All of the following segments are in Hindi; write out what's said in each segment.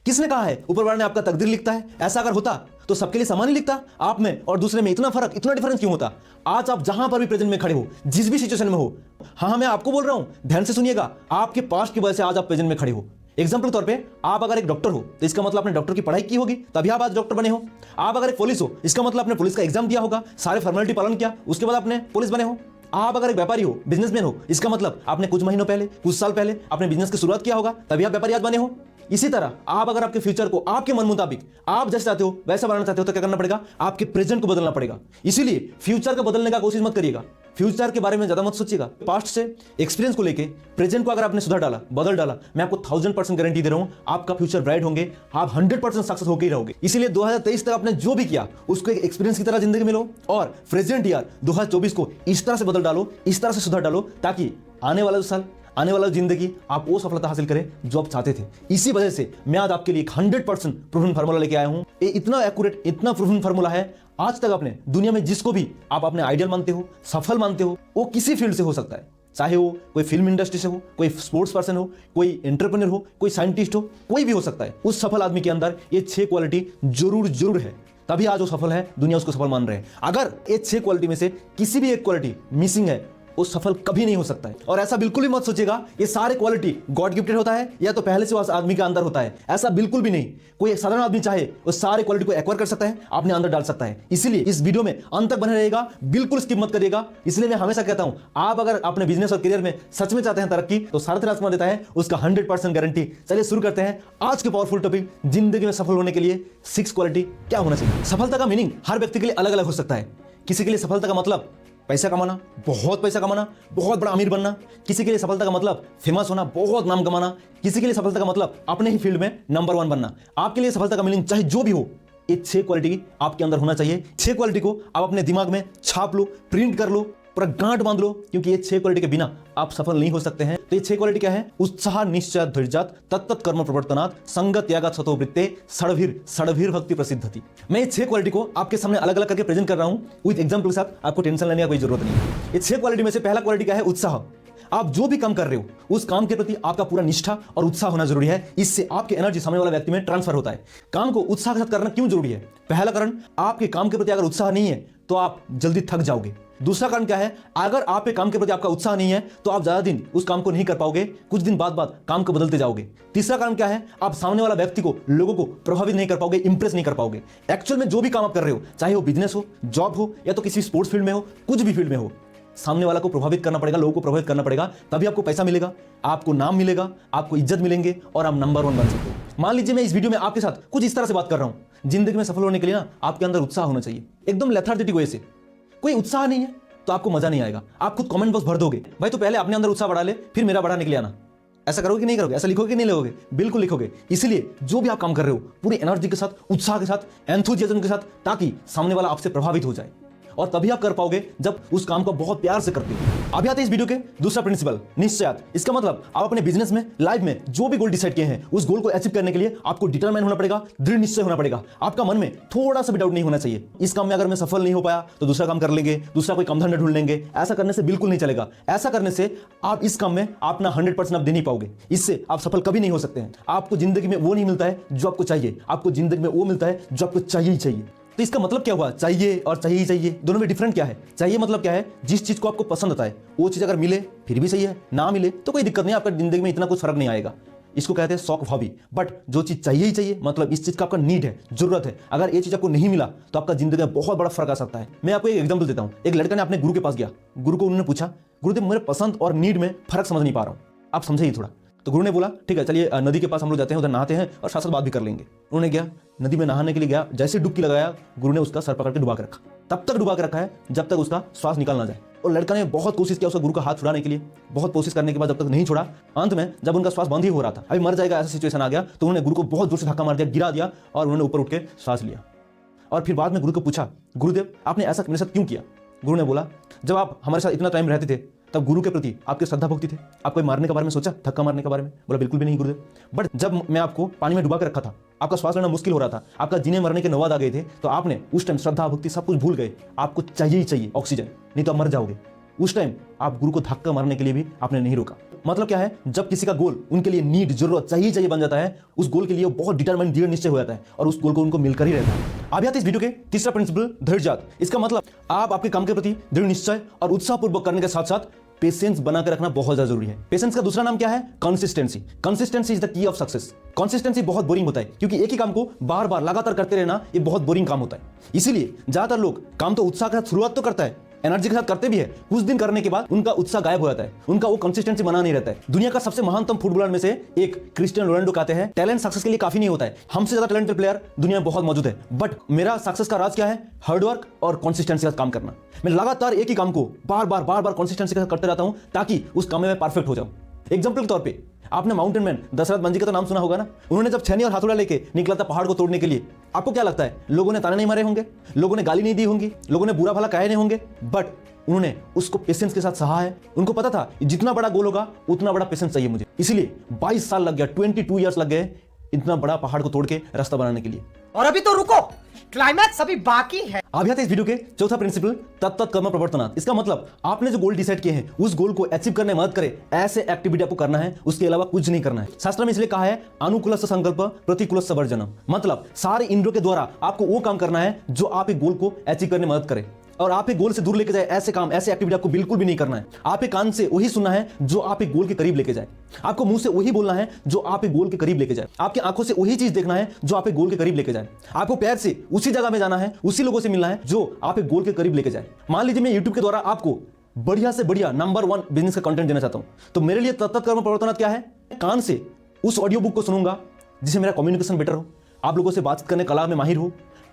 किसने कहा है ऊपर वाले ने आपका तकदीर लिखता है? ऐसा अगर होता तो सबके लिए समान ही लिखता। आप में और दूसरे में इतना फर्क, इतना डिफरेंस क्यों होता? आज आप जहां पर भी प्रेजेंट में खड़े हो, जिस भी सिचुएशन में हो, हाँ मैं आपको बोल रहा हूं, ध्यान से सुनिएगा, आपके पास्ट की वजह से आज आप प्रेजेंट में खड़े हो। एग्जाम्पल के तौर पे, आप अगर एक डॉक्टर हो तो इसका मतलब आपने डॉक्टर की पढ़ाई की होगी, तभी आप आज डॉक्टर बने हो। आप अगर एक पुलिस हो, इसका मतलब आपने पुलिस का एग्जाम दिया होगा, सारे फॉर्मेलिटी पालन किया, उसके बाद आपने पुलिस बने हो। आप अगर एक व्यापारी हो, बिजनेसमैन हो, इसका मतलब आपने कुछ महीनों पहले, कुछ साल पहले अपने बिजनेस की शुरुआत किया होगा, तभी आप व्यापारी आज बने हो। इसी तरह आप अगर आपके फ्यूचर को आपके मन मुताबिक आप जैसे चाहते हो वैसा बनाना चाहते हो तो क्या करना पड़ेगा? आपके प्रेजेंट को बदलना पड़ेगा। इसीलिए फ्यूचर को बदलने का कोशिश मत करिएगा, फ्यूचर के बारे में ज्यादा मत सोचिएगा। पास्ट से एक्सपीरियंस को लेके प्रेजेंट को अगर आपने सुधार डाला, बदल डाला, मैं आपको 1000% गारंटी दे रहा हूं, आपका फ्यूचर ब्राइट होंगे, आप 100% सक्सेस होकर ही रहोगे। इसीलिए 2023 तक आपने जो भी किया उसको एक एक्सपीरियंस की तरह जिंदगी में लो और प्रेजेंट ईयर 2024 को इस तरह से बदल डालो, इस तरह से सुधार डालो, ताकि आने वाला साल, आने वाला जिंदगी आप वो सफलता हासिल करें जो आप चाहते थे। इसी वजह से मैं आज आपके लिए एक 100% प्रूवन फार्मूला लेके आया हूं। ये इतना एक्यूरेट, इतना प्रूवन फार्मूला है, आज तक आपने दुनिया में जिसको भी आप अपने आइडियल मानते हो, सफल मानते हो, वो किसी फील्ड से हो सकता है, चाहे वो कोई फिल्म इंडस्ट्री से हो, कोई स्पोर्ट्स पर्सन हो, कोई एंटरप्रेन्योर हो, कोई साइंटिस्ट हो, कोई भी हो सकता है। उस सफल आदमी के अंदर ये 6 क्वालिटी जरूर है, तभी आज वो सफल है, दुनिया उसको सफल मान रहे हैं। अगर ये 6 क्वालिटी में से किसी भी एक क्वालिटी मिसिंग है, वो सफल कभी नहीं हो सकता है। और ऐसा बिल्कुल भी मत सोचिएगा ये सारे क्वालिटी गॉड गिफ्टेड होता है या तो पहले से उस आदमी के अंदर होता है, ऐसा बिल्कुल भी नहीं। कोई एक साधारण आदमी चाहे वो सारे क्वालिटी को एक्वायर कर सकता है, अपने अंदर डाल सकता है। इसलिए इस वीडियो में अंत तक बने रहेगा, बिल्कुल स्किप मत करिएगा। इसलिए मैं हमेशा कहता हूं, आप अगर अपने बिजनेस और करियर में सच में चाहते हैं तरक्की, तो सारथी राजकुमार देता है उसका 100% गारंटी। चलिए शुरू करते हैं आज के पावरफुल टॉपिक, जिंदगी में सफल होने के लिए 6 क्वालिटी क्या होना चाहिए। सफलता का मीनिंग हर व्यक्ति के लिए अलग अलग हो सकता है। किसी के लिए सफलता का मतलब पैसा कमाना, बहुत पैसा कमाना, बहुत बड़ा अमीर बनना। किसी के लिए सफलता का मतलब फेमस होना, बहुत नाम कमाना। किसी के लिए सफलता का मतलब अपने ही फील्ड में नंबर 1 बनना। आपके लिए सफलता का मीनिंग चाहे जो भी हो, ये 6 क्वालिटी आपके अंदर होना चाहिए। 6 क्वालिटी को आप अपने दिमाग में छाप लो, प्रिंट कर लो, पूरा गांठ बांध लो, क्योंकि ये 6 क्वालिटी के बिना आप सफल नहीं हो सकते हैं। तो ये 6 क्वालिटी क्या है? उत्साह निश्चय धैर्यात तत्त कर्म प्रवर्तनात् संगत त्यागात् सतो वृत्ते षड्भीर भक्ति प्रसिद्धति। मैं ये 6 क्वालिटी को आपके सामने अलग अलग करके प्रेजेंट कर रहा हूं विद एग्जांपल के साथ। आपको टेंशन लेने की कोई जरूरत नहीं है। ये 6 क्वालिटी में से पहला क्वालिटी क्या है? उत्साह। आप जो भी काम कर रहे हो उस काम के प्रति आपका पूरा निष्ठा और उत्साह होना जरूरी है। इससे आपकी एनर्जी सामने वाला व्यक्ति में ट्रांसफर होता है। काम को उत्साह के साथ करना क्यों जरूरी है? पहला कारण, आपके काम के प्रति अगर उत्साह नहीं है तो आप जल्दी थक जाओगे। दूसरा कारण क्या है? अगर आपके काम के प्रति आपका उत्साह नहीं है तो आप ज्यादा दिन उस काम को नहीं कर पाओगे, कुछ दिन बाद काम को बदलते जाओगे। तीसरा कारण क्या है? आप सामने वाला व्यक्ति को, लोगों को प्रभावित नहीं कर पाओगे, इंप्रेस नहीं कर पाओगे। एक्चुअल में जो भी काम आप कर रहे हो, चाहे वो बिजनेस हो, जॉब हो, या तो किसी स्पोर्ट्स फील्ड में हो, कुछ भी फील्ड में हो, सामने वाला को प्रभावित करना पड़ेगा, लोगों को प्रभावित करना पड़ेगा, तभी आपको पैसा मिलेगा, आपको नाम मिलेगा, आपको इज्जत मिलेंगे और आप नंबर 1 बन सकते हो। मान लीजिए मैं इस वीडियो में आपके साथ कुछ इस तरह से बात कर रहा हूं, जिंदगी में सफल होने के लिए ना आपके अंदर उत्साह होना चाहिए, एकदम लेथार्जेटिक वे से। कोई उत्साह नहीं है तो आपको मजा नहीं आएगा। आप खुद कमेंट बॉक्स भर दोगे, भाई तो पहले अपने अंदर उत्साह बढ़ा ले, फिर मेरा बढ़ाने के लिए आना। ऐसा करोगे कि नहीं करोगे? ऐसा लिखोगे कि नहीं लिखोगे? बिल्कुल लिखोगे। इसलिए जो भी आप काम कर रहे हो पूरी एनर्जी के साथ, उत्साह के साथ, एंथुजियाज्म के साथ, ताकि सामने वाला आपसे प्रभावित हो जाए। और तभी आप कर पाओगे जब उस काम को बहुत प्यार से करते हो। अभी आते हैं इस वीडियो के दूसरा प्रिंसिपल, निश्चयात। इसका मतलब आप अपने बिजनेस में, लाइफ में जो भी गोल डिसाइड किए हैं, उस गोल को अचीव करने के लिए आपको डिटरमाइन होना पड़ेगा, दृढ़ निश्चय होना पड़ेगा। आपका मन में थोड़ा सा भी डाउट नहीं होना चाहिए, इस काम में अगर मैं सफल नहीं हो पाया तो दूसरा काम कर लेंगे, दूसरा कोई काम धंधा ढूंढ लेंगे। ऐसा करने से बिल्कुल नहीं चलेगा। ऐसा करने से आप इस काम में अपना 100% आप दे नहीं पाओगे। इससे आप सफल कभी नहीं हो सकते हैं। आपको जिंदगी में वो नहीं मिलता है जो आपको चाहिए, आपको जिंदगी में वो मिलता है जो आपको चाहिए ही चाहिए। तो इसका मतलब क्या हुआ? चाहिए और चाहिए ही चाहिए, दोनों में डिफरेंट क्या है? चाहिए मतलब क्या है? जिस चीज को आपको पसंद आता है वो चीज अगर मिले फिर भी सही है, ना मिले तो कोई दिक्कत नहीं, आपका जिंदगी में इतना कुछ फर्क नहीं आएगा। इसको कहते हैं शौक हॉबी। बट जो चीज चाहिए ही चाहिए, मतलब इस चीज का आपका नीड है, जरूरत है, अगर ये चीज आपको नहीं मिला तो आपका जिंदगी में बहुत बड़ा फर्क आ सकता है। मैं आपको एक एग्जांपल देता हूं। एक लड़का ने अपने गुरु के पास गया, गुरु को उन्होंने पूछा, गुरुदेव मेरे पसंद और नीड में फर्क समझ नहीं पा रहा हूं, आप समझिए थोड़ा। तो गुरु ने बोला ठीक है चलिए नदी के पास हम लोग जाते हैं, उधर नहाते हैं और साथ साथ बात भी कर लेंगे। उन्होंने गया, नदी में नहाने के लिए गया, जैसे डुबकी लगाया गुरु ने उसका सर पकड़ के डुबा के रखा। तब तक डुबा के रखा है जब तक उसका श्वास निकल ना जाए। और लड़का ने बहुत कोशिश किया उसका गुरु का हाथ छुड़ाने के लिए, बहुत कोशिश करने के बाद जब तक नहीं छोड़ा, अंत में जब उनका श्वास बंद ही हो रहा था, अभी मर जाएगा ऐसा सिचुएशन आ गया, तो उन्होंने गुरु को बहुत जोर से धक्का मार दिया, गिरा दिया और उन्होंने ऊपर उठ के सांस लिया। और फिर बाद में गुरु को पूछा, गुरुदेव आपने ऐसा मेरे साथ क्यों किया? गुरु ने बोला, जब आप हमारे साथ इतना टाइम रहते थे तब गुरु के प्रति आपके श्रद्धा भक्ति थे, आप कोई मारने के बारे में सोचा, धक्का मारने के बारे में? बोला बिल्कुल भी नहीं गुरुदेव। बट जब मैं आपको पानी में डुबा के रखा था, आपका श्वास लेना मुश्किल हो रहा था, आपका जीने मरने के नौबत आ गए थे, तो आपने उस टाइम श्रद्धा भक्ति सब कुछ भूल गए। आपको चाहिए ही चाहिए ऑक्सीजन, नहीं तो आप मर जाओगे। उस टाइम आप गुरु को धक्का मारने के लिए भी आपने नहीं रोका। मतलब क्या है, जब किसी का गोल उनके लिए नीड, जरूरत, चाहिए बन जाता है, उस गोल के लिए वो बहुत डिटरमाइन, दृढ़ निश्चय हो जाता है और उस गोल को उनको मिलकर ही रहता है। अब आते इस वीडियो के तीसरा प्रिंसिपल, धैर्य। इसका मतलब आप आपके काम के प्रति दृढ़ निश्चय और उत्साहपूर्वक करने के साथ साथ पेशेंस बनाकर रखना बहुत ज्यादा जरूरी है। पेशेंस का दूसरा नाम क्या है? Consistency. Consistency is the key of success. Consistency बहुत बोरिंग होता है क्योंकि एक ही काम को बार बार लगातार करते रहना ये बहुत बोरिंग काम होता है। इसीलिए ज्यादातर लोग काम तो उत्साह के साथ शुरुआत तो करता है, एनर्जी के साथ करते भी है, कुछ दिन करने के बाद उनका उत्साह गायब हो जाता है, उनका वो कंसिस्टेंसी बना नहीं रहता है। दुनिया का सबसे महानतम फुटबॉलर में से एक क्रिस्टियानो रोनाल्डो कहते हैं, टैलेंट सक्सेस के लिए काफी नहीं होता है। हमसे ज्यादा टैलेंटेड प्लेयर दुनिया में बहुत मौजूद है, बट मेरा सक्सेस का राज क्या है? हार्डवर्क और कंसिस्टेंसी के साथ काम करना। मैं लगातार एक ही काम को बार बार कंसिस्टेंसी के साथ करते रहता हूं ताकि उस काम में मैं परफेक्ट हो जाऊं। एग्जाम्पल के तौर पे आपने माउंटेन मैन दशरथ मंजी का तो नाम सुना होगा ना। उन्होंने जब छेनी और हाथौड़ा लेके निकला था पहाड़ को तोड़ने के लिए, आपको क्या लगता है लोगों ने ताने नहीं मारे होंगे, लोगों ने गाली नहीं दी होंगी, लोगों ने बुरा भला कहे नहीं होंगे, बट उन्होंने उसको पेशेंस के साथ सहा है। उनको पता था जितना बड़ा गोल होगा उतना बड़ा पेशेंस चाहिए मुझे, इसलिए 22 साल लग गया, 22 ईयर्स लग गए इतना बड़ा पहाड़ को तोड़ के रास्ता बनाने के लिए। और अभी तो रुको, क्लाइमैक्स अभी बाकी है। अब आते इस वीडियो के चौथा प्रिंसिपल, तत्त कर्म प्रवर्तनात्। इसका मतलब आपने जो गोल डिसाइड किए हैं उस गोल को अचीव करने में मदद करे ऐसे एक्टिविटी आपको करना है, उसके अलावा कुछ नहीं करना है। शास्त्र में इसलिए कहा है अनुकूलस्य संकल्प प्रतिकूलस्य वर्जनम। मतलब सारे इंद्रियों के द्वारा आपको वो काम करना है जो आप एक गोल को अचीव करने में मदद करे, और आप एक गोल से दूर लेके जाए ऐसे काम, ऐसे एक्टिविटी आपको बिल्कुल भी नहीं करना है। आप एक कान से वही सुनना है जो आप एक गोल के करीब लेके जाए, आपको मुंह से वही बोलना है जो आप एक गोल के करीब लेके जाए, आपकी आंखों से वही चीज देखना है जो आप एक गोल के करीब लेके जाए, आपको पैर से उसी जगह में जाना है, उसी लोगों से मिलना है जो आप एक गोल के करीब लेके जाए। मान लीजिए मैं यूट्यूब के द्वारा आपको बढ़िया से बढ़िया नंबर 1 बिजनेस का कंटेंट देना चाहता हूं, तो मेरे लिए तत्त कर्म प्रवर्तनात् क्या है? कान से उस ऑडियो बुक को सुनूंगा जिससे मेरा कम्युनिकेशन बेटर हो, आप लोगों से बातचीत करने कला में माहिर हो,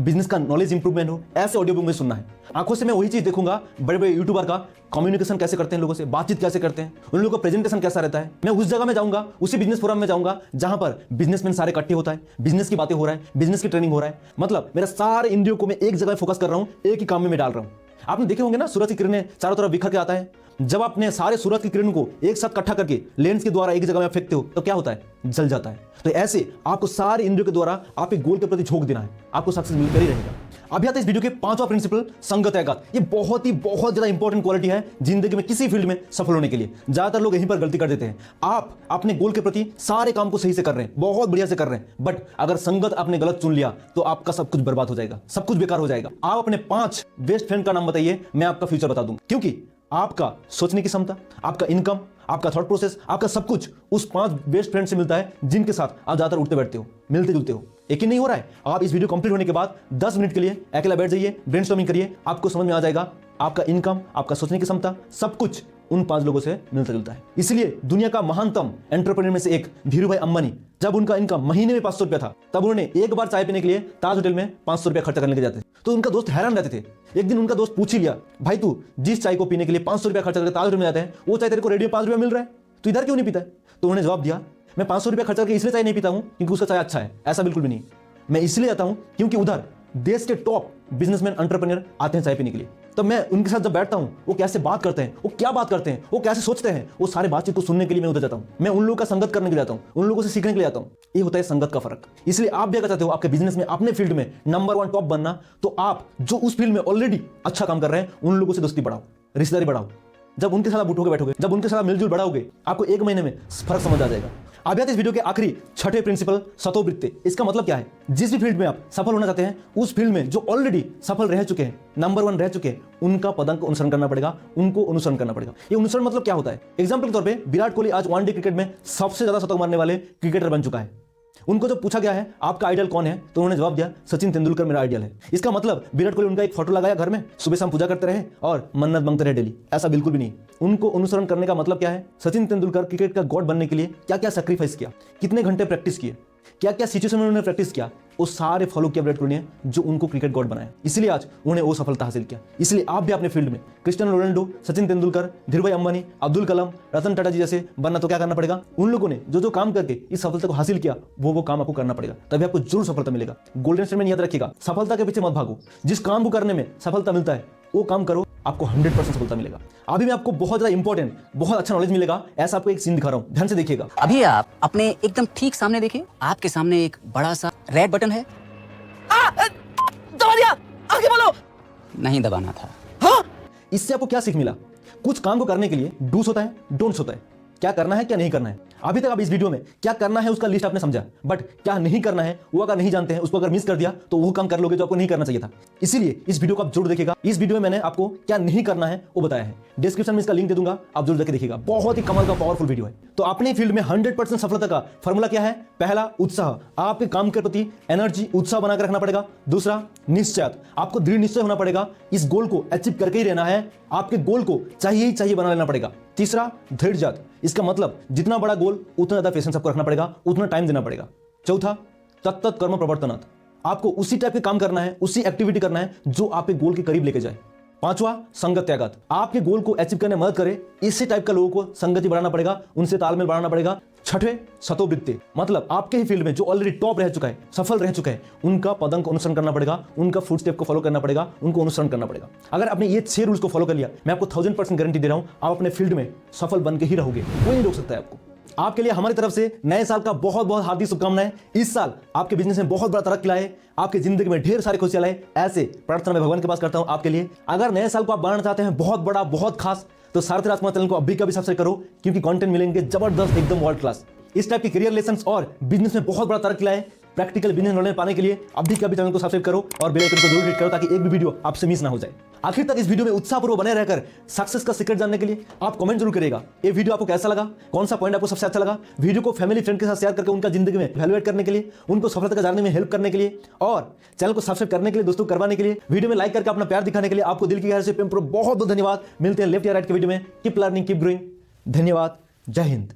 बिजनेस का नॉलेज इंप्रूवमेंट हो, ऐसे ऑडियो बुक में सुनना है। आंखों से मैं वही चीज देखूंगा बड़े बड़े यूट्यूबर का कम्युनिकेशन कैसे करते हैं, लोगों से बातचीत कैसे करते हैं, उन लोगों का प्रेजेंटेशन कैसा रहता है। मैं उस जगह में जाऊंगा, उसी बिजनेस फोरम में जाऊंगा जहां पर बिजनेसमैन सारे इकट्ठे होता है, बिजनेस की बातें हो रहा है, बिजनेस की ट्रेनिंग हो रहा है। मतलब मेरा सारे इंद्रियों को मैं एक जगह फोकस कर रहा हूं, एक ही काम में मैं डाल रहा हूं। आपने देखे होंगे ना, सूरज की किरणें चारों तरफ बिखर के आता है। जब आपने सारे सूरज की किरणों को एक साथ इकट्ठा करके लेंस के द्वारा एक जगह में फेंकते हो तो क्या होता है? जल जाता है। तो ऐसे आपको सारे इंद्रियों के द्वारा आप एक गोल के प्रति झोंक देना है, आपको सक्सेस मिलकर ही रहेगा। अभी आता है इस वीडियो के पांचवा प्रिंसिपल, संगत एकाग्र। ये बहुत ज्यादा इंपॉर्टेंट क्वालिटी है जिंदगी में किसी फील्ड में सफल होने के लिए। ज्यादातर लोग यहीं पर गलती कर देते हैं। आप अपने गोल के प्रति सारे काम को सही से कर रहे हैं, बहुत बढ़िया से कर रहे हैं, बट अगर संगत आपने गलत चुन लिया तो आपका सब कुछ बर्बाद हो जाएगा, सब कुछ बेकार हो जाएगा। आप अपने 5 बेस्ट फ्रेंड का नाम बताइए, मैं आपका फ्यूचर बता दूंगा। क्योंकि आपका सोचने की क्षमता, आपका इनकम, आपका थॉट प्रोसेस, आपका सब कुछ उस 5 बेस्ट फ्रेंड से मिलता है जिनके साथ आप ज्यादातर उठते बैठते हो, मिलते जुलते हो। यकीन नहीं हो रहा है? आप इस वीडियो कंप्लीट होने के बाद 10 मिनट के लिए अकेला बैठ जाइए, ब्रेनस्टॉर्मिंग करिए, आपको समझ में आ जाएगा आपका इनकम, आपका सोचने की क्षमता, सब कुछ उन 5 लोगों से मिलता जुलता है। इसलिए दुनिया का महानतम एंटरप्रेन्योर में से एक धीरूभाई अंबानी, जब उनका इनकम महीने में 500 रुपया था, तब उन्होंने एक बार चाय पीने के लिए ताज होटल में 500 रुपया खर्चा करने के जाते थे। तो उनका दोस्त हैरान रहते थे। एक दिन उनका दोस्त पूछ ही लिया, भाई तू जिस चाय को पीने के लिए 500 रुपया खर्चा करके ताज होटल में जाते हैं, वो चाय तेरे को रेडियो 5 रुपया मिल रहा है, तो इधर क्यों नहीं पीता है? तो उन्होंने जवाब दिया, मैं 500 रुपया खर्चा करके इसलिए चाय नहीं पीता हूं क्योंकि उसका चाय अच्छा है, ऐसा बिल्कुल भी नहीं। मैं इसलिए जाता हूं क्योंकि उधर देश के टॉप बिजनेसमैन, एंटरप्रेन्योर आते हैं चाय पीने के लिए। तब मैं उनके साथ जब बैठता हूं, वो कैसे बात करते हैं, वो क्या बात करते हैं, वो कैसे सोचते हैं, वो सारे बातचीत को सुनने के लिए मैं उधर जाता हूं। मैं उन लोगों का संगत करने के लिए जाता हूं, उन लोगों से सीखने के लिए जाता हूं। ये होता है संगत का फर्क। इसलिए आप भी अगर चाहते हो आपके बिजनेस में, अपने फील्ड में नंबर 1 टॉप बनना, तो आप जो उस फील्ड में ऑलरेडी अच्छा काम कर रहे हैं उन लोगों से दोस्ती बढ़ाओ, रिश्तेदारी बढ़ाओ। जब उनके साथ आप उठोगे बैठोगे, जब उनके साथ मिलजुल बढ़ाओगे, आपको 1 महीने में फर्क समझ आ जाएगा। अब आते इस वीडियो के आखिरी छठे प्रिंसिपल, सतोवृत्ति। इसका मतलब क्या है? जिस भी फील्ड में आप सफल होना चाहते हैं, उस फील्ड में जो ऑलरेडी सफल रह चुके हैं, नंबर 1 रह चुके हैं, उनका पदांक अनुसरण करना पड़ेगा, उनको अनुसरण करना पड़ेगा। ये अनुसरण मतलब क्या होता है? एग्जाम्पल के तौर पे विराट कोहली आज वनडे क्रिकेट में सबसे ज्यादा शतक मारने वाले क्रिकेटर बन चुका है। उनको जब पूछा गया है आपका आइडल कौन है, तो उन्होंने जवाब दिया सचिन तेंदुलकर मेरा आइडल है। इसका मतलब विराट कोहली उनका एक फोटो लगाया घर में, सुबह शाम पूजा करते रहे और मन्नत मांगते रहे डेली, ऐसा बिल्कुल भी नहीं। उनको अनुसरण करने का मतलब क्या है? सचिन तेंदुलकर क्रिकेट का गॉड बनने के लिए क्या क्या सैक्रिफाइस किया, कितने घंटे प्रैक्टिस किए, क्या क्या सिचुएशन में उन्होंने प्रैक्टिस किया, वो सारे फॉलो किया विराट कोहली ने, जो उनको क्रिकेट गॉड बनाया। इसलिए आज उन्होंने वो सफलता हासिल किया। इसलिए आप भी अपने फील्ड में क्रिस्टियानो रोनाल्डो, सचिन तेंदुलकर, धीरूभाई अंबानी, अब्दुल कलाम, रतन टाटा जी जैसे बनना, तो क्या करना पड़ेगा? उन लोगों ने जो जो काम करके इस सफलता को हासिल किया, वो काम आपको करना पड़ेगा, तभी आपको जरूर सफलता मिलेगा। गोल्डन स्टैंडर्ड याद रखिएगा, सफलता के पीछे मत भागो। जिस काम को करने में सफलता मिलता है वो काम करो, आपको 100% सफलता मिलेगा। अभी मैं आपको बहुत ज्यादा इंपॉर्टेंट, बहुत अच्छा नॉलेज मिलेगा, ऐसा आपको एक सीन दिखा रहा हूं, ध्यान से देखिएगा। अभी आप अपने एकदम ठीक सामने देखिए, आपके सामने एक बड़ा सा रेड बटन है। दबा दिया, आगे बोलो। नहीं दबाना था। हाँ? इससे आपको क्या सीख मिला? कुछ काम को करने के लिए डूस होता है, डोंट्स होता है। क्या करना है, क्या नहीं करना है। अभी तक आप इस वीडियो में क्या करना है उसका लिस्ट आपने समझा, बट क्या नहीं करना है वो अगर नहीं जानते हैं, उसको अगर मिस कर दिया तो वो काम कर लोगे जो आपको नहीं करना चाहिए था। इसीलिए इस वीडियो को आप जरूर देखिएगा। इस वीडियो में मैंने आपको क्या नहीं करना है वो बताया है। डिस्क्रिप्शन में इसका लिंक दे दूंगा, आप जरूर जाके देखिएगा। बहुत ही कमाल का पावरफुल वीडियो है। तो अपने फील्ड में 100% सफलता का फॉर्मूला क्या है? पहला, उत्साह। आपके काम के प्रति एनर्जी, उत्साह बनाकर रखना पड़ेगा। दूसरा, निश्चय। आपको दृढ़ निश्चय होना पड़ेगा, इस गोल को अचीव करके ही रहना है। आपके गोल को चाहिए ही चाहिए बना लेना पड़ेगा। तीसरा, धैर्य। इसका मतलब जितना बड़ा गोल उतना ज्यादा पेशेंस आपको रखना पड़ेगा, उतना टाइम देना पड़ेगा। चौथा, तत्त कर्म प्रवर्तनात्। आपको उसी टाइप के काम करना है, उसी एक्टिविटी करना है जो आपके गोल के करीब लेके जाए। पांचवा, संगत त्यागत। आपके गोल को अचीव करने में मदद करे इसी टाइप का लोगों को संगति बढ़ाना पड़ेगा, उनसे तालमेल बढ़ाना पड़ेगा। छठे, सतोवृत्ति। मतलब आपके ही फील्ड में जो ऑलरेडी टॉप रह चुका है, सफल रह चुका है, उनका पदंक अनुसरण करना पड़ेगा, उनका फुट स्टेप को फॉलो करना पड़ेगा, उनको अनुसरण करना पड़ेगा। अगर आपने ये 6 रूल्स को फॉलो कर लिया, मैं आपको 1000% गारंटी दे रहा हूं, आप अपने फील्ड में सफल बन के ही रहोगे। कोई नहीं रोक सकता है आपको। आपके लिए हमारी तरफ से नए साल का बहुत बहुत हार्दिक शुभकामनाएं। इस साल आपके बिजनेस में बहुत बड़ा तरक्की लाए, आपकी जिंदगी में ढेर सारी खुशियां लाए, ऐसे प्रार्थना मैं भगवान के पास करता हूं आपके लिए। अगर नए साल को आप बनाना चाहते हैं बहुत बड़ा, बहुत खास, तो सारथी राजकुमार चैनल को अभी कभी सब्सक्राइब करो, क्योंकि कंटेंट मिलेंगे जबरदस्त, एकदम वर्ल्ड क्लास। इस टाइप के करियर लेसन्स और बिजनेस में बहुत बड़ा तरक्की लाए, प्रैक्टिकल बिजनेस नॉलेज पाने के लिए अभी कभी चैनल को सब्सक्राइब करो और बेल आइकन को जरूर हिट करो, ताकि एक भी वीडियो आपसे मिस ना हो जाए। आखिर तक इस वीडियो में उत्साहपूर्वक बने रहकर सक्सेस का सीक्रेट जानने के लिए आप कमेंट जरूर करिएगा। ये वीडियो आपको कैसा लगा, कौन सा पॉइंट आपको सबसे अच्छा लगा। वीडियो को फैमिली फ्रेंड के साथ शेयर करके उनका जिंदगी में वैल्यूएट करने के लिए, उनको सफलता का जानने में हेल्प करने के लिए और चैनल को सब्सक्राइब करने के लिए, दोस्तों करवाने के लिए, वीडियो में लाइक करके अपना प्यार दिखाने के लिए आपको दिल की गहराई से बहुत बहुत धन्यवाद। मिलते हैं लेफ्ट या राइट के वीडियो में। Keep learning, keep growing. धन्यवाद। जय हिंद।